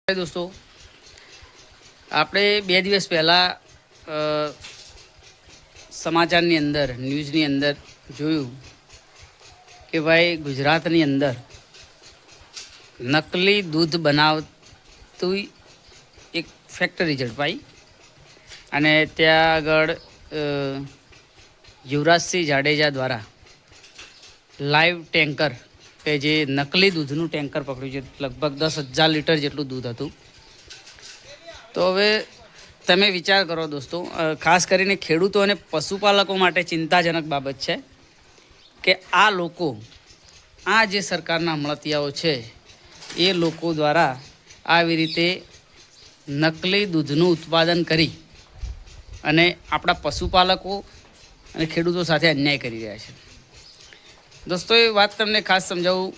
દોસ્તો, આપણે 2 દિવસ પહેલાં સમાચારની અંદર ન્યૂઝની અંદર જોયું કે ભાઈ ગુજરાતની અંદર નકલી દૂધ બનાવતું એક ફેક્ટરી ઝડપાઈ અને ત્યાં આગળ યુવરાજસિંહ જાડેજા દ્વારા લાઈવ ટેન્કર કે જે નકલી દૂધનું ટેન્કર પકડ્યું છે, લગભગ 10,000 લીટર જેટલું દૂધ હતું. તો હવે તમે વિચાર કરો દોસ્તો, ખાસ કરીને ખેડૂતો અને પશુપાલકો માટે ચિંતાજનક બાબત છે કે આ લોકો, આ જે સરકારના મળતિયાઓ છે એ લોકો દ્વારા આવી રીતે નકલી દૂધનું ઉત્પાદન કરી અને આપણા પશુપાલકો અને ખેડૂતો સાથે અન્યાય કરી રહ્યા છે. દોસ્તો, એ વાત તમને ખાસ સમજાવું,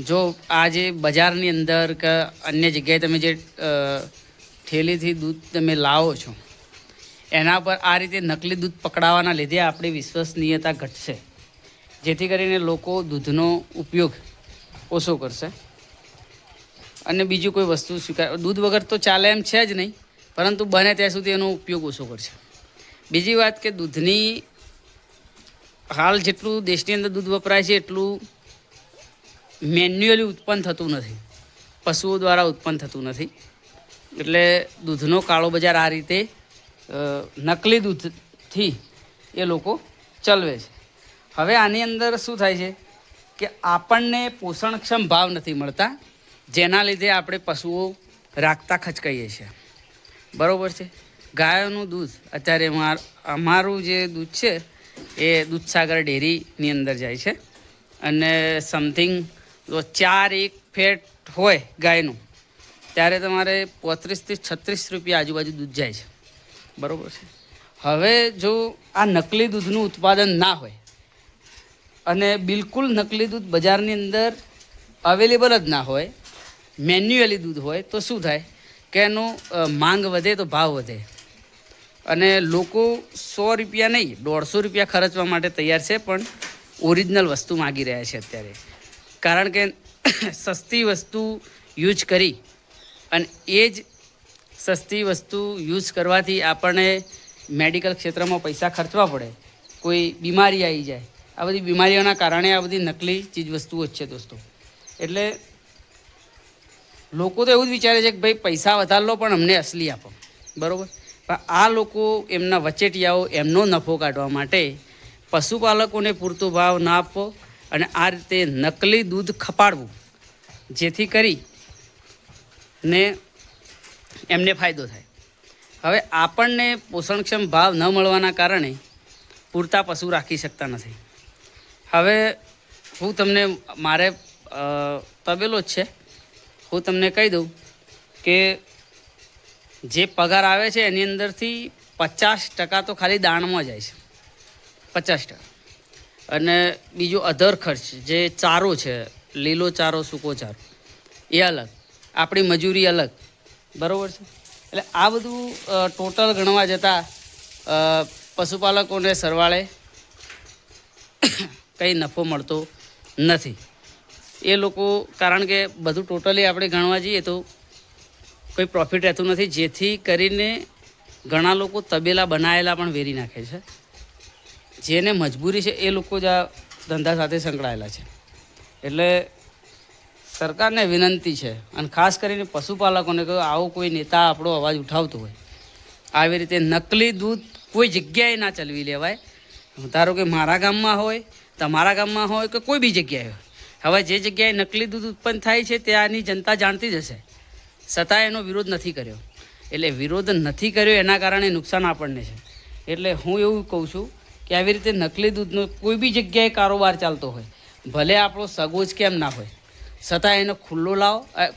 જો આ જે બજારની અંદર કે અન્ય જગ્યાએ તમે જે થેલીથી દૂધ તમે લાવો છો એના પર આ રીતે નકલી દૂધ પકડાવાના લીધે આપણી વિશ્વસનીયતા ઘટશે, જેથી કરીને લોકો દૂધનો ઉપયોગ ઓછો કરશે અને બીજું કોઈ વસ્તુ સ્વીકાર, દૂધ વગર તો ચાલે એમ છે જ નહીં, પરંતુ બને ત્યાં સુધી એનો ઉપયોગ ઓછો કરશે. બીજી વાત કે દૂધની હાલ જેટલું દેશની અંદર દૂધ વપરાય છે એટલું મેન્યુઅલી ઉત્પન્ન થતું નથી, પશુઓ દ્વારા ઉત્પન્ન થતું નથી. એટલે દૂધનો કાળો બજાર આ રીતે નકલી દૂધથી એ લોકો ચલાવે છે. હવે આની અંદર શું થાય છે કે આપણને પોષણક્ષમ ભાવ નથી મળતા, જેના લીધે આપણે પશુઓ રાખતા ખચકાઈએ છીએ. બરાબર છે. ગાયોનું દૂધ અત્યારે અમારું જે દૂધ છે એ દૂધસાગર ડેરીની અંદર જાય છે અને સમથિંગ 4 ફેટ હોય ગાયનું ત્યારે તમારે 35 થી 36 રૂપિયા આજુબાજુ દૂધ જાય છે. બરાબર છે. હવે જો આ નકલી દૂધનું ઉત્પાદન ના હોય અને બિલકુલ નકલી દૂધ બજારની અંદર અવેલેબલ જ ના હોય, મેન્યુઅલી દૂધ હોય, તો શું થાય કે એનું માંગ વધે તો ભાવ વધે અને લોકો 100 રૂપિયા નહીં 150 રૂપિયા ખર્ચવા માટે તૈયાર છે, પણ ઓરિજિનલ વસ્તુ માગી રહ્યા છે અત્યારે. કારણ કે સસ્તી વસ્તુ યુઝ કરી અને એ જ સસ્તી વસ્તુ યુઝ કરવાથી આપણને મેડિકલ ક્ષેત્રમાં પૈસા ખર્ચવા પડે, કોઈ બીમારી આવી જાય, આ બધી બીમારીઓના કારણે આ બધી નકલી ચીજવસ્તુઓ જ છે દોસ્તો. એટલે લોકો તો એવું જ વિચારે છે કે ભાઈ પૈસા વધારે લો પણ અમને અસલી આપો. બરાબર. પણ આ લોકો એમના વચેટિયાઓ એમનો નફો કાઢવા માટે પશુપાલકોને પૂરતો ભાવ ના આપવો અને આ રીતે નકલી દૂધ ખપાડવું, જેથી કરી ને એમને ફાયદો થાય. હવે આપણને પોષણક્ષમ ભાવ ન મળવાના કારણે પૂરતા પશુ રાખી શકતા નથી. હવે હું તમને, મારે તબેલો જ છે, હું તમને કહી દઉં કે જે પગાર આવે છે એની અંદરથી 50% તો ખાલી દાણમાં જાય છે, 50%. અને બીજો અધર ખર્ચ જે ચારો છે, લીલો ચારો, સૂકો ચારો, એ અલગ, આપણી મજૂરી અલગ. બરાબર છે. એટલે આ બધું ટોટલ ગણવા જતાં પશુપાલકોને સરવાળે કંઈ નફો મળતો નથી. એ લોકો, કારણ કે બધું ટોટલી આપણે ગણવા જઈએ તો કોઈ પ્રોફિટ રહેતું નથી, જેથી કરીને ઘણા લોકો તબેલા બનાવેલા પણ વેરી નાખે છે. જેને મજબૂરી છે એ લોકો જ આ ધંધા સાથે સંકળાયેલા છે. એટલે સરકારને વિનંતી છે અને ખાસ કરીને પશુપાલકોને કે આવો કોઈ નેતા આપણો અવાજ ઉઠાવતો હોય, આવી રીતે નકલી દૂધ કોઈ જગ્યાએ ના ચલાવી લેવાય. ધારો કે મારા ગામમાં હોય, તમારા ગામમાં હોય કે કોઈ બી જગ્યાએ હોય. હવે જે જગ્યાએ નકલી દૂધ ઉત્પન્ન થાય છે ત્યાંની જનતા જાણતી જ હશે, છતાં એનો વિરોધ નથી કર્યો. એટલે વિરોધ નથી કર્યો એના કારણે નુકસાન આપણને છે. એટલે હું એવું કહું છું કે આવી રીતે નકલી દૂધનો કોઈ બી જગ્યાએ કારોબાર ચાલતો હોય, ભલે આપણો સગો જ કેમ ના હોય, છતાં એનો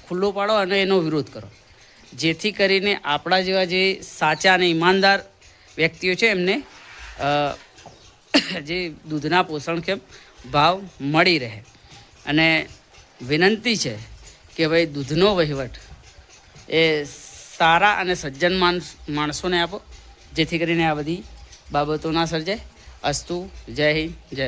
ખુલ્લો પાડો અને એનો વિરોધ કરો, જેથી કરીને આપણા જેવા જે સાચા અને ઈમાનદાર વ્યક્તિઓ છે એમને જે દૂધના પોષણક્ષમ ભાવ મળી રહે. અને વિનંતી છે કે ભાઈ દૂધનો વહીવટ એ સારા અને સજ્જન માણસોને આપો, જેથી કરીને આ બધી બાબતો ના સર્જાય. અસ્તુ. જય હિન્દ, જય